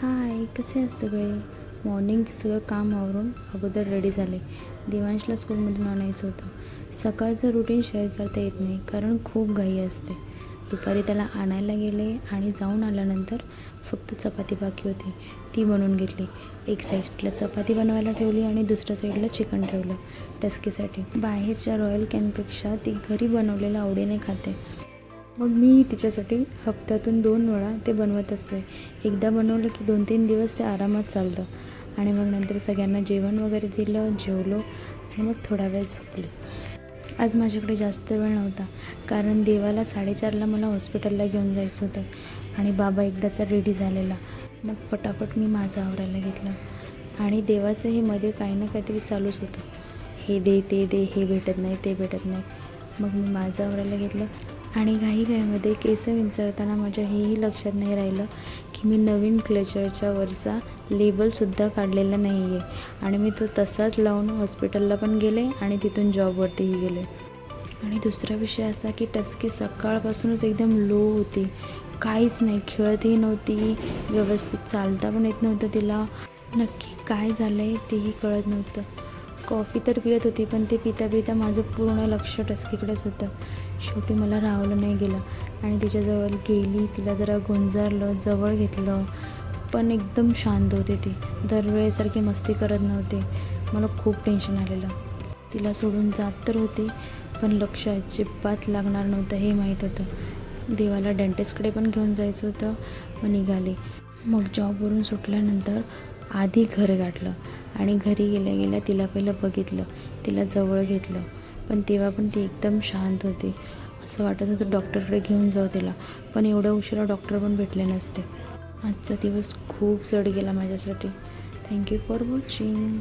हाय, कसे आहेत सगळे? मॉर्निंगचं सगळं काम आवरून अगोदर रेडी झाले. देवांशला स्कूलमधून आणायचं होतं. सकाळचं रुटीन शेअर करता येत नाही कारण खूप घाई असते. दुपारी त्याला आणायला गेले आणि जाऊन आल्यानंतर फक्त चपाती बाकी होती, ती बनवून घेतली. एक साईडला चपाती बनवायला ठेवली आणि दुसऱ्या साईडला चिकन ठेवलं टस्कीसाठी. बाहेरच्या रॉयल कॅनपेक्षा ती घरी बनवलेलं आवडीने खाते. मग मी तिच्यासाठी हप्त्यातून 2 वेळा ते बनवत असते. एकदा बनवलं की 2-3 दिवस ते आरामात चालतं. आणि मग नंतर सगळ्यांना जेवण वगैरे दिलं, जेवलो आणि मग थोडा वेळ झोपले. आज माझ्याकडे जास्त वेळ नव्हता कारण देवाला 4:30ला मला हॉस्पिटलला घेऊन जायचं होतं आणि बाबा एकदाचा रेडी झालेला. मग पटापट मी माझं आवरायला घेतलं आणि देवाचं हे मध्ये काही ना काहीतरी चालूच होतं. हे दे, ते दे, हे भेटत नाही, ते भेटत नाही. मग मी माझं आवरायला घेतलं आणि घाईघाईमध्ये केस विंचरताना माझ्या हेही लक्षात नाही राहिलं की मी नवीन क्लेचरच्या वरचा लेबलसुद्धा काढलेला नाही आहे आणि मी तो तसाच लावून हॉस्पिटलला पण गेले आणि तिथून जॉबवरतीही गेले. आणि दुसरा विषय असा की टस्की सकाळपासूनच एकदम लो होती, काहीच नाही, खेळतही नव्हती, व्यवस्थित चालता पण येत नव्हतं तिला. नक्की काय झालं आहे तेही कळत नव्हतं. कॉफी तर पित होती पण ते पिता पिता माझं पूर्ण लक्ष टस्कीकडेच होतं. शेवटी मला राहावलं नाही गेलं आणि तिच्याजवळ गेली, तिला जरा गुंजारलं, जवळ घेतलं. पण एकदम शांत होते ती, दरवेळेसारखी मस्ती करत नव्हते. मला खूप टेन्शन आलेलं. तिला सोडून जात तर होती पण लक्ष अजिबात लागणार नव्हतं हे माहीत होतं. देवाला डेंटिस्टकडे पण घेऊन जायचं होतं. मग निघाले. मग जॉबवरून सुटल्यानंतर आधी घर गाठलं आणि घरी गेल्या गेल्या तिला पहिलं बघितलं, तिला जवळ घेतलं. पण तेव्हा पण ती एकदम शांत होती. असं वाटत होतं डॉक्टरकडे घेऊन जाऊ तिला, पण एवढ्या उशिरा डॉक्टर पण भेटले नसते. आजचा दिवस खूप जड गेला माझ्यासाठी. Thank you for watching.